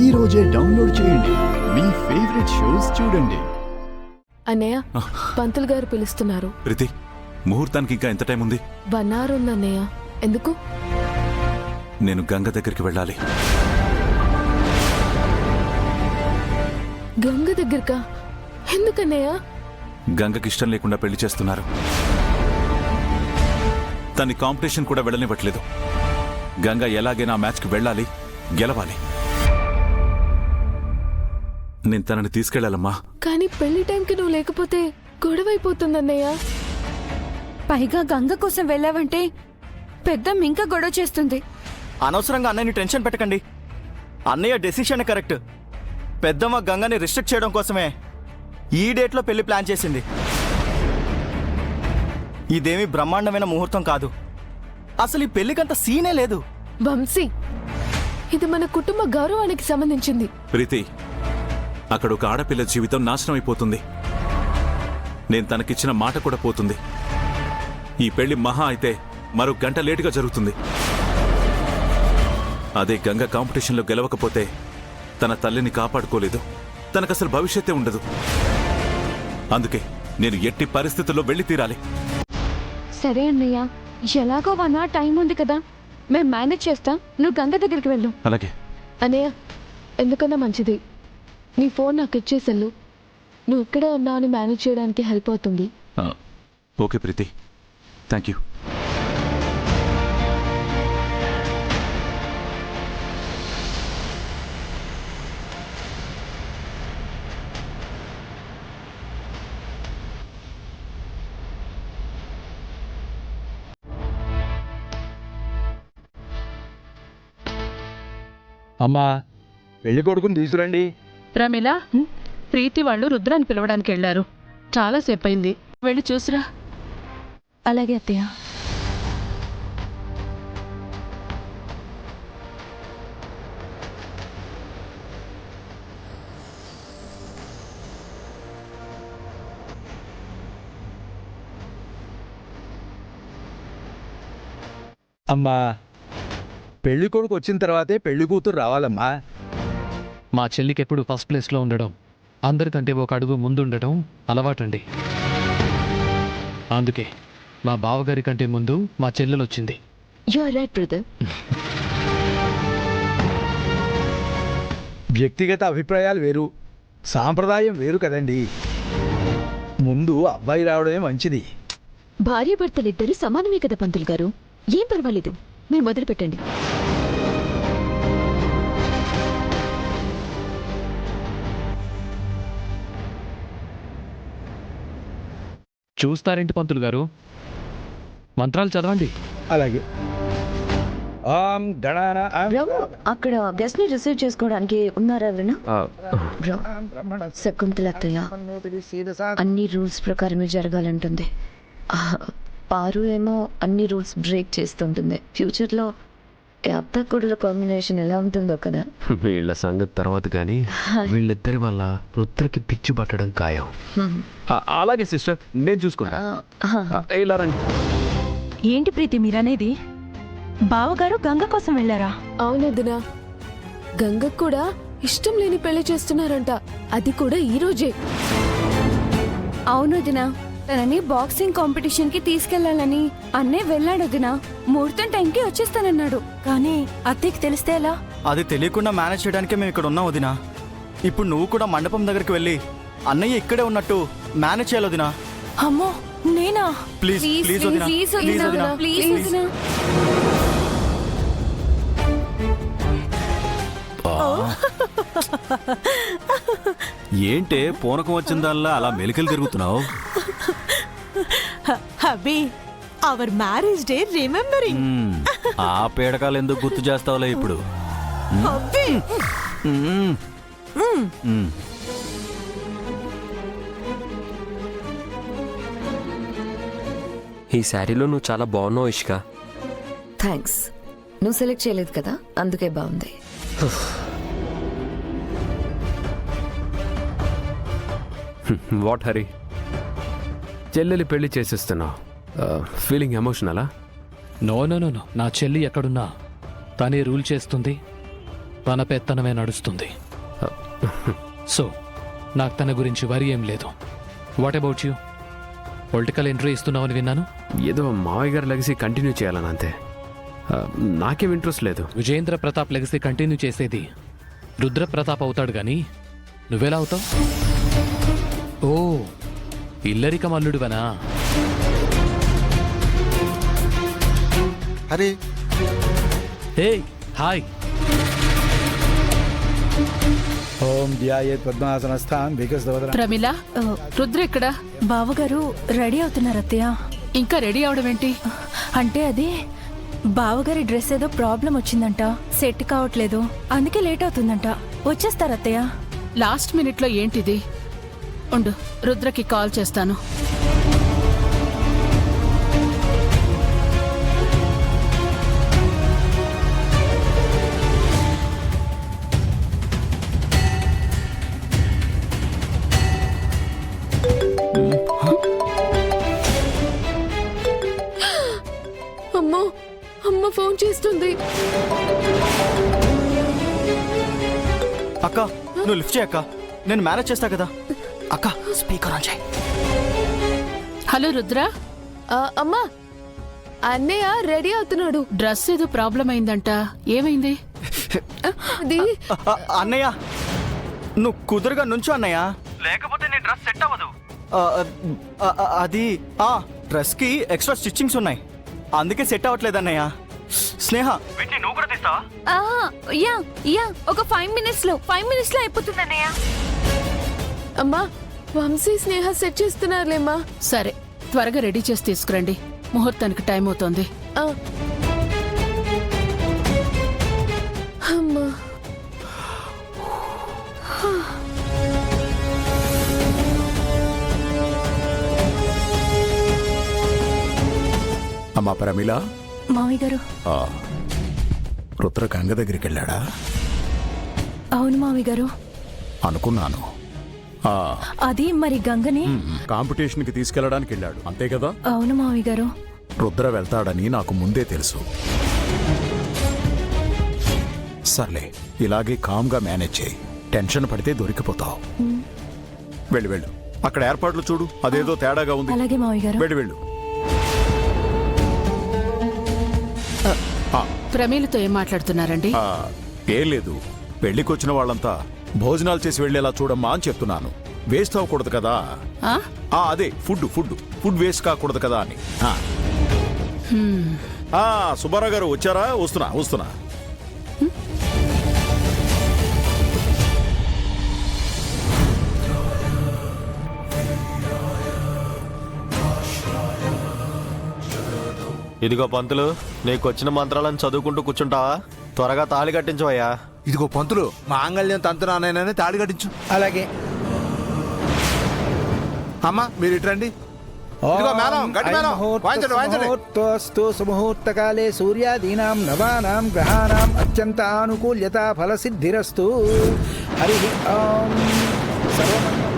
ఈ రోజే డౌన్లోడ్ చేయండి. మీ ఫేవరెట్ షోస్ చూడండి. అన్నయ్య, పంతులు గారు పిలుస్తున్నారు. ప్రీతి, ముహూర్తానికి ఇంకా ఎంత టైం ఉంది? 1 hour ఉంది అన్నయ్య. ఎందుకు? నేను గంగ దగ్గరికి వెళ్ళాలి. గంగ దగ్గరకా? ఎందుకన్నయ్య? గంగకి ఇష్టం లేకుండా పెళ్లి చేస్తున్నారు. తన కాంపిటీషన్ కూడా వెళ్ళనివ్వట్లేదు. గంగ ఎలాగైనా మ్యాచ్కి వెళ్ళాలి, గెలవాలి. నేను తనని తీసుకెళ్లాలమ్మా. కానీ పెళ్లి టైంకి నువ్వు లేకపోతే గొడవైపోతుందన్నయ్య. పైగా గంగ కోసం వెళ్ళావంటే పెద్దమ్మ ఇంకా గొడవ చేస్తుంది. అనవసరంగా అన్నయ్యని టెన్షన్ పెట్టకండి. అన్నయ్య డెసిషన్ కరెక్ట్. పెద్దమ్మ గంగని రిస్ట్రిక్ట్ చేయడం కోసమే ఈ డేట్లో పెళ్లి ప్లాన్ చేసింది. ఇదేమీ బ్రహ్మాండమైన ముహూర్తం కాదు. అసలు ఈ పెళ్లికంత సీనే లేదు. వంశీ, ఇది మన కుటుంబ గౌరవానికి సంబంధించింది. ప్రీతి, అక్కడ ఒక ఆడపిల్ల జీవితం నాశనం అయిపోతుంది. నేను తనకిచ్చిన మాట కూడా పోతుంది. ఈ పెళ్లి మహా అయితే మరో గంట లేటుగా జరుగుతుంది. అదే గంగ కాంపిటీషన్లో గెలవకపోతే తన తల్లిని కాపాడుకోలేదు. తనకసలు భవిష్యత్తే ఉండదు. అందుకే నేను ఎట్టి పరిస్థితుల్లో వెళ్ళి తీరాలి. సరే అన్నయ్య, ఎలాగో 1 hour టైం ఉంది కదా, మేము మేనేజ్ చేస్తాం. నువ్వు గంగ దగ్గరికి వెళ్ళు. అలాగే అన్నయ్య, ఎందుకన్నా మంచిది నీ ఫోన్ నాకు ఇచ్చేసెళ్ళు. నువ్వు ఇక్కడే ఉన్నావు అని మేనేజ్ చేయడానికి హెల్ప్ అవుతుంది. Okay Preeti, thank you. అమ్మా, పెళ్లి కొడుకుని తీసుకురండి. ప్రమిళ, ప్రీతి వాళ్ళు రుద్రాన్ని పిలవడానికి వెళ్ళారు. చాలాసేపు అయింది, వెళ్ళి చూసిరా. అలాగే అత్తయ్య. అమ్మా, పెళ్లి కొడుకు వచ్చిన తర్వాతే పెళ్లి కూతురు రావాలమ్మా. మా చెల్లికి ఎప్పుడు ఫస్ట్ ప్లేస్లో ఉండడం, అందరికంటే ఒక అడుగు ముందుండటం అలవాటండి. అందుకే మా బావగారి కంటే ముందు మా చెల్లెలు వచ్చింది. You are right brother. వ్యక్తిగత అభిప్రాయాలు వేరు, సాంప్రదాయం వేరు కదండి. ముందు అబ్బాయి రావడమే మంచిది. భార్యాభర్తలిద్దరూ సమానమే కదా పంతులు గారు. ఏం పర్వాలేదు, మీరు మొదలు పెట్టండి. చూస్తారేంటి పంతులు గారు, మంత్రాలు చదవండి. అలాగే. ఓం గణాన అక్కడ గెస్ట్ ని రిసీవ్ చేసుకోవడానికి ఉన్నారా ఎవరైనా? శకుంతల అత్తయ్య అన్ని రూల్స్ ప్రకారమే జరగాలంటుంది. పారు ఏమో అన్ని రూల్స్ బ్రేక్ చేస్తుంటుంది. ఫ్యూచర్ లో అత్త కొడుల కాంబినేషన్ ఎలా ఉంటుందో కదా. వీళ్ళ సంగతి తర్వాత కానీ వీళ్ళిద్దరి వల్ల రుద్రకి పిచ్చి పట్టడం ఖాయం. అలాగే సిస్టర్, నేను చూసుకుంటా. ఇలా రండి. ఏంటి ప్రీతి మీరనేది? బావగారు గంగ కోసం వెళ్ళారా? అవునదినా, గంగకు కూడా ఇష్టం లేని పెళ్లి చేస్తున్నారంట. అది కూడా ఈ రోజే. అవును వదినా, తనని బాక్సింగ్ కాంపిటీషన్ కి తీసుకెళ్లాలని అన్నే వెళ్ళాడు వదినా. ముహూర్తం టైంకి వచ్చేస్తానన్నాడు. కానీ అత్తయ్యకి తెలిస్తే ఎలా? అది తెలియకుండా మేనేజ్ చేయడానికే మేము ఇక్కడ ఉన్నాం వదినా. ఇప్పుడు నువ్వు కూడా మండపం దగ్గరికి వెళ్ళి అన్నయ్య ఇక్కడే ఉన్నట్టు మేనేజ్ చేయాలి వదినా. అమ్మో, నేనా? ప్లీజ్ ప్లీజ్ వదినా, ప్లీజ్ వదినా, ప్లీజ్. ఏంటే పూనకం వచ్చిందల్లా అలా మెలికలు తిరుగుతున్నావు? అబ్బి, అవర్ మ్యారేజ్ డే రిమెంబరింగ్. ఆ పేడకాలు ఎందుకు గుర్తు చేస్తావులే ఇప్పుడు. అబ్బి, ఈ శారీలో నువ్వు చాలా బాగున్నావు ఇష్క. థ్యాంక్స్. నువ్వు సెలెక్ట్ చేయలేదు కదా, అందుకే బాగుంది. వాట్ హరి, చెల్లెలి పెళ్లి చేసేస్తున్నావు. ఫీలింగ్ ఎమోషనలా? నో నో నో నో, నా చెల్లి ఎక్కడున్నా తనే రూల్ చేస్తుంది, తన పెత్తనమే నడుస్తుంది. సో నాకు తన గురించి వరి ఏం లేదు. What about you? Political entry ఇస్తున్నావని విన్నాను. ఏదో మావయ్య గారి లెగసీ కంటిన్యూ చేయాలని అంతే. నాకేం ఇంట్రెస్ట్ లేదు. విజయేంద్ర ప్రతాప్ లెగసీ కంటిన్యూ చేసేది రుద్ర ప్రతాప్ అవుతాడు గాని నువ్వెలా అవుతావు? ఓ, ఇల్లరిక మల్లుడివనా? అరే హే, హాయ్. ఓం ధ్యాయేత్ పద్మాసనస్థాన్ వికసితవదన. ప్రమిళ, రుద్ర ఇక్కడ. బావగారు రెడీ అవుతున్నారు అత్తయ్య. ఇంకా రెడీ అవడం ఏంటి? అంటే అది బావగారి డ్రెస్ ఏదో ప్రాబ్లం వచ్చిందంట, సెట్ కావట్లేదు, అందుకే లేట్ అవుతుందంట. వచ్చేస్తారు అత్తయ్య. లాస్ట్ మినిట్లో ఏంటిది? ఉండు, రుద్రకి కాల్ చేస్తాను. అమ్మో, అమ్మ ఫోన్ చేస్తుంది. అక్క, నువ్వు లిఫ్ట్ చేయి అక్క, నేను మేనేజ్ చేస్తా కదా. అక్క, స్పీకర్ ఆన్ చేయి. హలో రుద్ర. అమ్మా, అన్నయ్య రెడీ అవుతున్నాడు. డ్రెస్ ఏదో ప్రాబ్లం అయిందంట. ఏమైంది? అది అన్నయ్య, నువ్వు కుదురుగా నుంచో అన్నయ్య, లేకపోతే నీ డ్రెస్ సెట్ అవ్వదు. అది డ్రెస్ కి ఎక్స్ట్రా స్టిచ్చింగ్స్ ఉన్నాయి, అందుకే సెట్ అవ్వట్లేదు అన్నయ్య. స్నేహ, వీటిని నువ్వు కూడా తీస్తావా? యా యా, ఒక 5 minutes లో అయిపోతుంది అన్నయ్య. అమ్మా, వంశీ స్నేహ సెట్ చేస్తున్నారులేమ్మా. సరే, త్వరగా రెడీ చేసి తీసుకురండి, ముహూర్తానికి టైం అవుతోంది. అమ్మా, అమ్మా ప్రమిళ, మావయ్య గారు. రుద్ర గంగ దగ్గరికి వెళ్ళాడా? అవును మావయ్య గారు. అనుకున్నాను. అది మరి గంగని కాంపిటీషన్కి తీసుకెళ్ళడానికి వెళ్ళాడు, అంతే కదా? అవును మావయ్య గారు. రుద్ర వెళ్తాడని నాకు ముందే తెలుసు. సర్లే, ఇలాగే కామ్గా మేనేజ్ చేయి. టెన్షన్ పడితే దొరికిపోతావు. వెళ్ళు వెళ్ళు, అక్కడ ఏర్పాట్లు చూడు, అదేదో తేడాగా ఉంది. అలాగే మావయ్య గారు. వెళ్ళు వెళ్ళు. ప్రమీలతో ఏం మాట్లాడుతున్నారండి? ఏం లేదు, పెళ్లికొచ్చిన వాళ్ళంతా భోజనాలు చేసి వెళ్ళేలా చూడమ్మా అని చెప్తున్నాను. వేస్ట్ అవ్వకూడదు కదా. అదే ఫుడ్ వేస్ట్ కాకూడదు కదా అని. సుబ్బారావు గారు వచ్చారా? వస్తున్నా. ఇదిగో పంతులు, నీకు వచ్చిన మంత్రాలను చదువుకుంటూ కూర్చుంటావా? త్వరగా తాళి కట్టించవయ్యా. ఇదిగో పంతులు, మాంగళ్యం తంతునానైనా తాడి కట్టించు. అలాగే. అమ్మా, మీరు ఇట్రండి. సుముహూర్తకాలే సూర్యాదీనాం నవానాం గ్రహాణం అత్యంత ఆనుకూల్యత ఫలసిద్ధిరస్తు. హరి ఓం. సర్వమంగళ